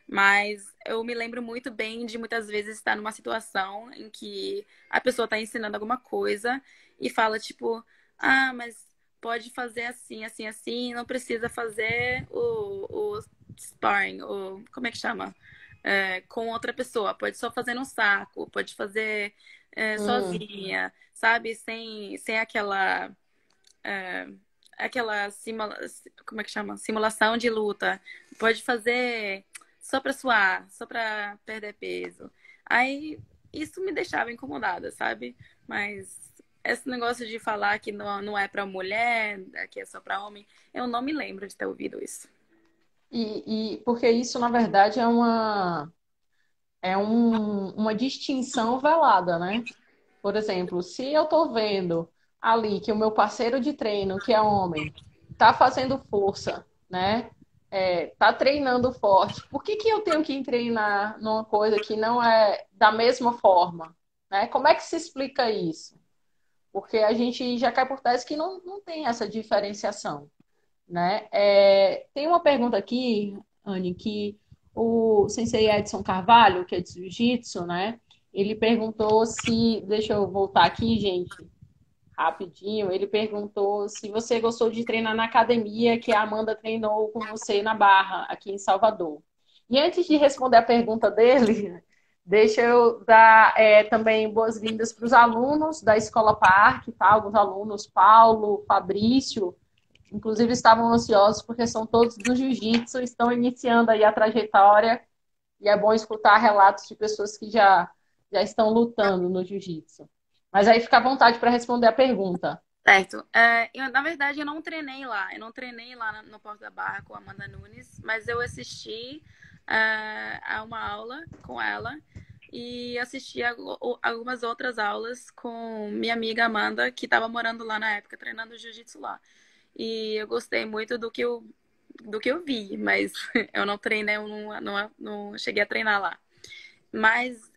Mas eu me lembro muito bem de muitas vezes estar numa situação em que a pessoa está ensinando alguma coisa e fala tipo, mas pode fazer assim, assim, assim, não precisa fazer o sparring, como é que chama? Com outra pessoa, pode só fazer no saco, pode fazer Hum, sozinha, sabe? Sem é, aquela como é que chama? Simulação de luta. Pode fazer só pra suar, só pra perder peso. Aí isso me deixava incomodada, sabe? Mas esse negócio de falar que não é pra mulher, que é só pra homem, eu não me lembro de ter ouvido isso. porque isso, na verdade, uma distinção velada, né? Por exemplo, se eu estou vendo ali que o meu parceiro de treino, que é homem, está fazendo força, né? Tá treinando forte. Por que eu tenho que treinar numa coisa que não é da mesma forma? Né? Como é que se explica isso? Porque a gente já cai por tese que não tem essa diferenciação, né? Tem uma pergunta aqui, Anne, que o Sensei Edson Carvalho, que é de Jiu-Jitsu, né? Ele perguntou se, deixa eu voltar aqui, gente, rapidinho. Ele perguntou se você gostou de treinar na academia que a Amanda treinou com você na Barra, aqui em Salvador. E antes de responder a pergunta dele, deixa eu dar também boas-vindas para os alunos da Escola Parque, tá? Alguns alunos, Paulo, Fabrício, inclusive estavam ansiosos porque são todos do jiu-jitsu, estão iniciando aí a trajetória e é bom escutar relatos de pessoas que já estão lutando no jiu-jitsu. Mas aí fica à vontade para responder a pergunta. Certo. Na verdade, eu não treinei lá. Eu não treinei lá no Porto da Barra com a Amanda Nunes, mas eu assisti a uma aula com ela e assisti algumas outras aulas com minha amiga Amanda, que estava morando lá na época, treinando jiu-jitsu lá. E eu gostei muito do que eu vi, mas eu não treinei, eu não cheguei a treinar lá. Mas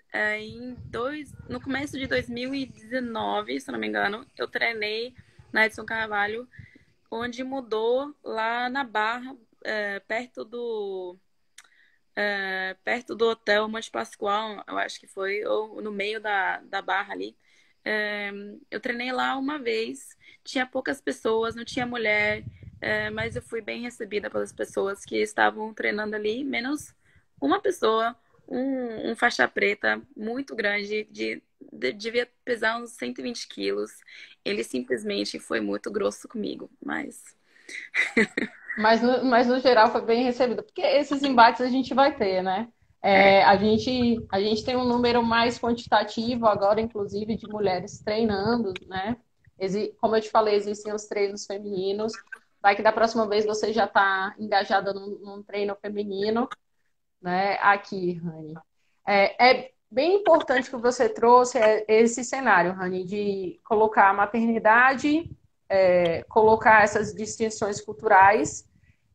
no começo de 2019, se não me engano, eu treinei na Edson Carvalho, onde mudou lá na Barra, perto do Hotel Monte Pascoal, eu acho que foi, ou no meio da Barra ali. Eu treinei lá uma vez, tinha poucas pessoas, não tinha mulher, mas eu fui bem recebida pelas pessoas que estavam treinando ali, menos uma pessoa, um faixa preta muito grande, devia pesar uns 120 quilos. Ele simplesmente foi muito grosso comigo, mas. Mas no geral foi bem recebido, porque esses embates a gente vai ter, né? É, A gente tem um número mais quantitativo agora, inclusive, de mulheres treinando, né? Como eu te falei, existem os treinos femininos. Vai que da próxima vez você já está engajada num treino feminino, né? Aqui, Rani. É bem importante que você trouxe esse cenário, Rani, de colocar a maternidade, colocar essas distinções culturais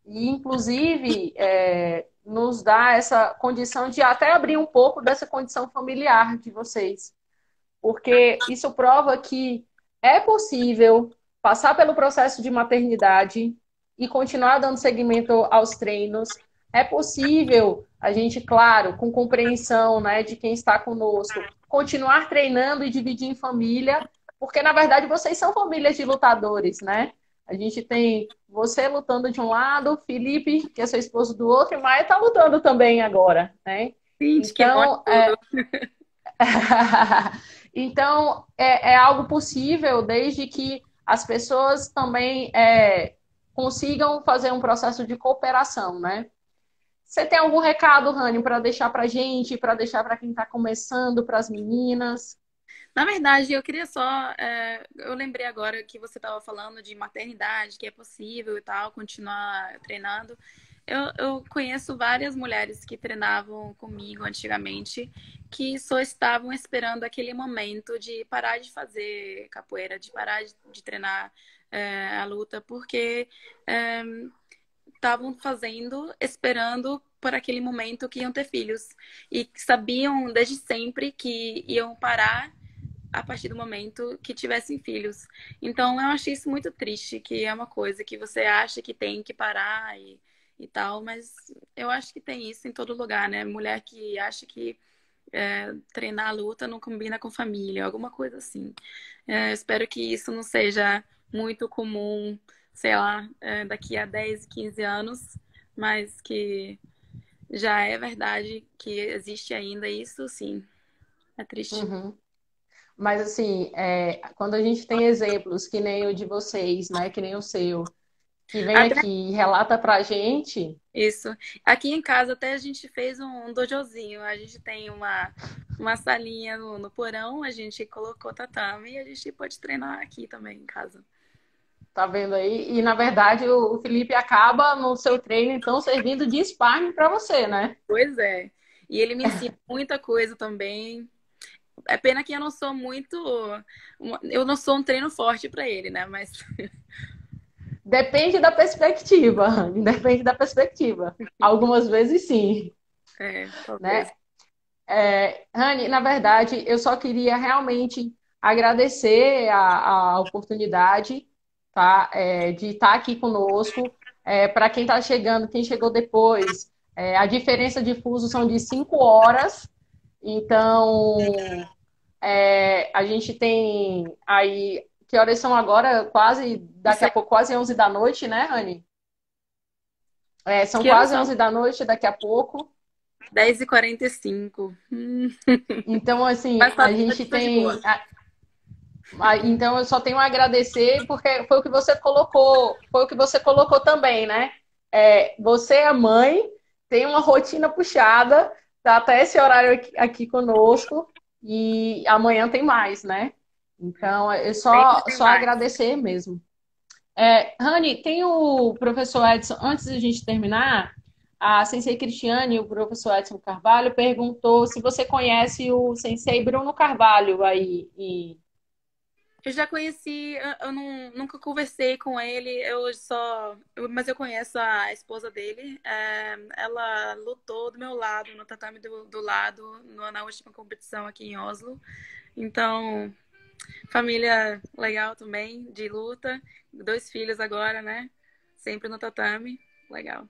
e, inclusive, nos dá essa condição de até abrir um pouco dessa condição familiar de vocês. Porque isso prova que é possível passar pelo processo de maternidade e continuar dando seguimento aos treinos. É possível a gente, claro, com compreensão, né, de quem está conosco, continuar treinando e dividir em família, porque na verdade vocês são famílias de lutadores, né? A gente tem você lutando de um lado, Felipe, que é seu esposo, do outro, e Maia está lutando também agora, né? gente, que bom Então, tudo. então, é algo possível desde que as pessoas também consigam fazer um processo de cooperação, né? Você tem algum recado, Rani, para deixar para a gente, para deixar para quem está começando, para as meninas? Na verdade, eu queria só. Eu lembrei agora que você estava falando de maternidade, que é possível e tal, continuar treinando. Eu conheço várias mulheres que treinavam comigo antigamente, que só estavam esperando aquele momento de parar de fazer capoeira, de parar de treinar a luta, porque é, estavam fazendo, esperando por aquele momento que iam ter filhos. E sabiam desde sempre que iam parar a partir do momento que tivessem filhos. Então, eu achei isso muito triste, que é uma coisa que você acha que tem que parar e tal, mas eu acho que tem isso em todo lugar, né? Mulher que acha que treinar a luta não combina com família, alguma coisa assim. Espero que isso não seja muito comum, sei lá, daqui a 10, 15 anos, mas que já é verdade que existe ainda isso, sim. É triste. Uhum. Mas, assim, quando a gente tem exemplos que nem o de vocês, né, que nem o seu, que vem Até aqui e relata para a gente. isso. Aqui em casa até a gente fez um dojozinho. A gente tem uma salinha no porão, a gente colocou tatame e a gente pode treinar aqui também em casa. Tá vendo aí? E na verdade o Felipe acaba no seu treino, então, servindo de sparring para você, né? Pois é. E ele me ensina muita coisa também. É pena que eu não sou muito. Eu não sou um treino forte para ele, né? Mas Depende da perspectiva, Rani, depende da perspectiva. Algumas vezes sim, talvez. né? Rani, na verdade, eu só queria realmente agradecer a oportunidade, tá? De estar aqui conosco. Para quem está chegando, quem chegou depois, a diferença de fuso são de 5 horas. Então, a gente tem aí. Que horas são agora? Quase, daqui Isso a aí. pouco, quase 11 da noite, né, Rani? São Que horas quase são? 11 da noite daqui a pouco. 10h45. Então, assim, Mas a tá gente de boa. tem. Então, eu só tenho a agradecer, porque foi o que você colocou, foi o que você colocou também, né? Você é mãe, tem uma rotina puxada, tá até esse horário aqui conosco, e amanhã tem mais, né? Então, é Sempre tem só mais. agradecer mesmo. Rani, tem o professor Edson, antes de a gente terminar, a Sensei Cristiane e o professor Edson Carvalho perguntou se você conhece o Sensei Bruno Carvalho aí. Eu já conheci, nunca conversei com ele, mas eu conheço a esposa dele. Ela lutou do meu lado, no tatame do lado, na última competição aqui em Oslo. Então, família legal também, de luta. 2 filhos agora, né? Sempre no tatame. Legal.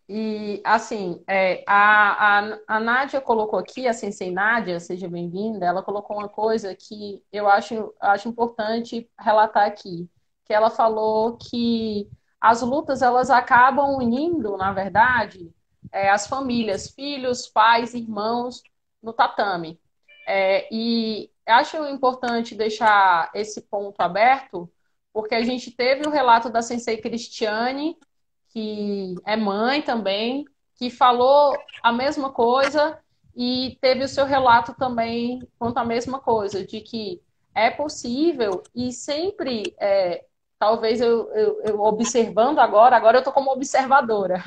E, assim, a Nádia colocou aqui, a Sensei Nádia, seja bem-vinda, ela colocou uma coisa que eu acho importante relatar aqui, que ela falou que as lutas, elas acabam unindo, na verdade, as famílias, filhos, pais, irmãos, no tatame. E acho importante deixar esse ponto aberto, porque a gente teve o relato da Sensei Cristiane, que é mãe também, que falou a mesma coisa e teve o seu relato também quanto à mesma coisa, de que é possível e sempre, talvez eu observando agora eu estou como observadora,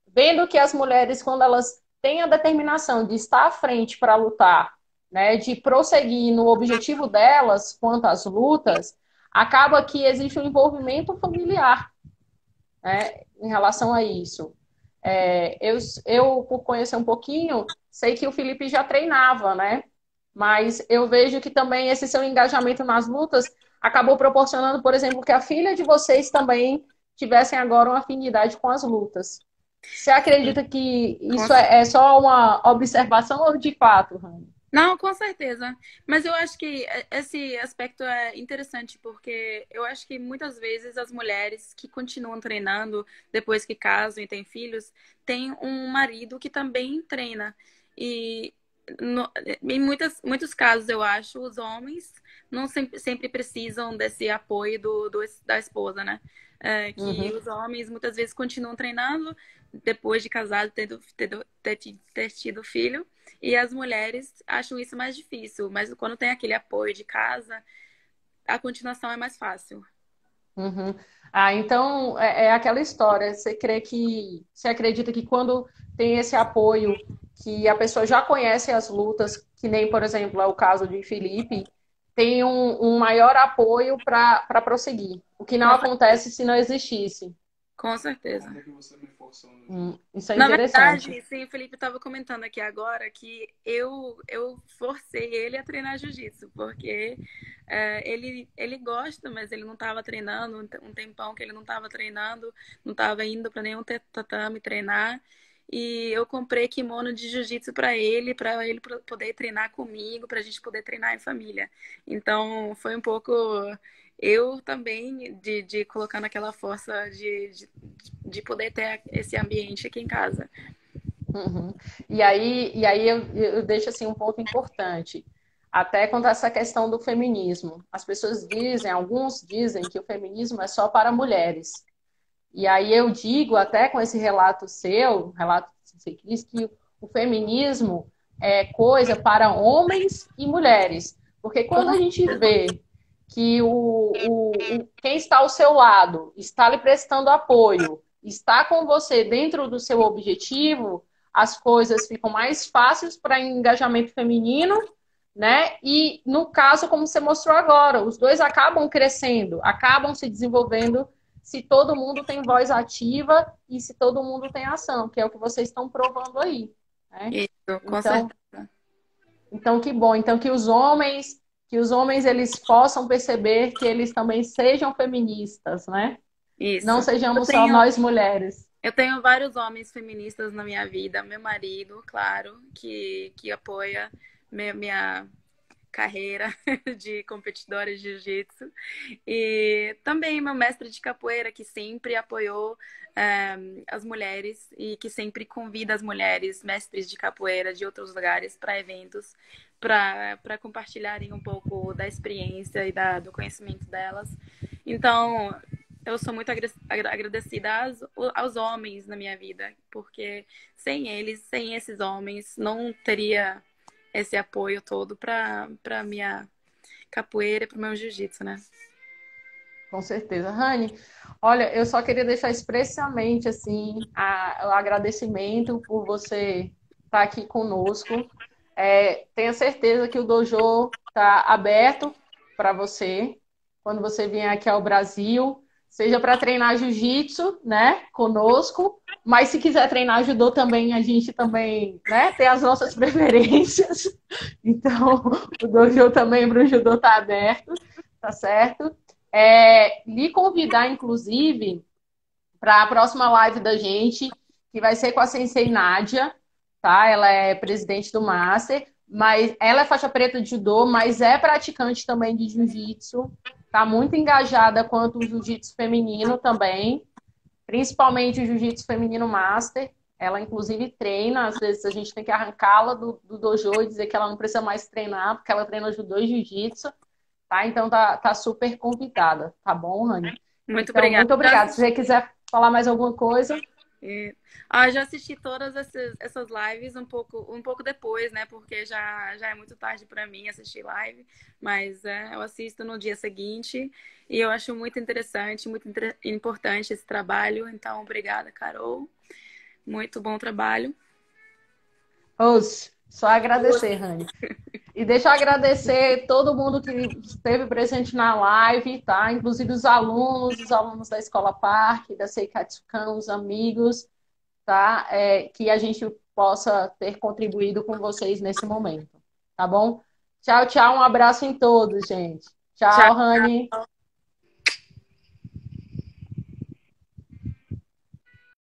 vendo que as mulheres, quando elas têm a determinação de estar à frente para lutar, né, de prosseguir no objetivo delas quanto às lutas, acaba que existe um envolvimento familiar, né, em relação a isso. Por conhecer um pouquinho, sei que o Felipe já treinava, né? Mas eu vejo que também esse seu engajamento nas lutas acabou proporcionando, por exemplo, que a filha de vocês também tivessem agora uma afinidade com as lutas. Você acredita que Com isso é só uma observação ou de fato, Rani? Não, com certeza. Mas eu acho que esse aspecto é interessante porque eu acho que muitas vezes as mulheres que continuam treinando depois que casam e têm filhos, têm um marido que também treina. E em muitos casos, eu acho, os homens não sempre precisam desse apoio da esposa, né? Que Uhum. os homens muitas vezes continuam treinando depois de casado, ter tido filho. E as mulheres acham isso mais difícil, mas quando tem aquele apoio de casa, a continuação é mais fácil. Uhum. Ah, então é aquela história. Você acredita que quando tem esse apoio, que a pessoa já conhece as lutas, que nem, por exemplo, é o caso de Felipe, tem um maior apoio para prosseguir. O que não Com, acontece se não existisse. com certeza. Isso é Na interessante. verdade, sim, o Felipe estava comentando aqui agora que eu forcei ele a treinar jiu-jitsu, porque ele gosta, mas ele não estava treinando, um tempão que ele não estava treinando, não estava indo para nenhum tatame treinar. E eu comprei kimono de jiu-jitsu para ele poder treinar comigo, para a gente poder treinar em família. Então, foi um pouco eu também de colocar naquela força de poder ter esse ambiente aqui em casa. Uhum. E aí eu deixo assim um ponto importante, até quanto a essa questão do feminismo. As pessoas dizem, alguns dizem que o feminismo é só para mulheres. E aí eu digo, até com esse relato seu, relato que você diz, que o feminismo é coisa para homens e mulheres. Porque quando a Com gente certeza. vê que quem está ao seu lado está lhe prestando apoio, está com você dentro do seu objetivo, as coisas ficam mais fáceis para engajamento feminino, né? E no caso, como você mostrou agora, os dois acabam crescendo, acabam se desenvolvendo se todo mundo tem voz ativa e se todo mundo tem ação, que é o que vocês estão provando aí, né? Isso, com Então, certeza. então que bom. Então que os homens eles possam perceber que eles também sejam feministas, né? Isso. Não Eu sejamos só tenho, nós mulheres. eu tenho vários homens feministas na minha vida. Meu marido, claro, que apoia minha carreira de competidora de jiu-jitsu. E também meu mestre de capoeira, que sempre apoiou as mulheres e que sempre convida as mulheres, mestres de capoeira de outros lugares, para eventos, para compartilharem um pouco da experiência e do conhecimento delas. Então, eu sou muito agradecida aos homens na minha vida, porque sem eles, sem esses homens, não teria esse apoio todo para minha capoeira e pro meu jiu-jitsu, né? Com certeza. Rani, olha, eu só queria deixar expressamente assim o agradecimento por você estar aqui conosco. Tenha certeza que o dojo está aberto para você quando você vier aqui ao Brasil, seja para treinar jiu-jitsu, né, conosco, mas se quiser treinar judô também, a gente também, né, tem as nossas preferências. Então, o dojo também para o judô está aberto, tá certo? Lhe convidar, inclusive, para a próxima live da gente, que vai ser com a Sensei Nádia, tá? Ela é presidente do Master, mas ela é faixa preta de judô, mas é praticante também de jiu-jitsu, tá muito engajada quanto o jiu-jitsu feminino também, principalmente o jiu-jitsu feminino Master. Ela, inclusive, treina, às vezes a gente tem que arrancá-la do dojo e dizer que ela não precisa mais treinar, porque ela treina judô e jiu-jitsu. Tá? Então tá super convidada, tá bom, Rani? Muito Então, obrigada. muito obrigada. Se você quiser falar mais alguma coisa. Já assisti todas essas lives um pouco depois, né? Porque já é muito tarde para mim assistir live, mas eu assisto no dia seguinte e eu acho muito interessante, importante esse trabalho. Então, obrigada, Carol. Muito bom trabalho. Só agradecer, Rani. E deixa eu agradecer todo mundo que esteve presente na live, tá? Inclusive os alunos da Escola Parque, da Seikatsukan, os amigos, tá? Que a gente possa ter contribuído com vocês nesse momento, tá bom? Tchau, tchau. Um abraço em todos, gente. Tchau, Tchau. Rani.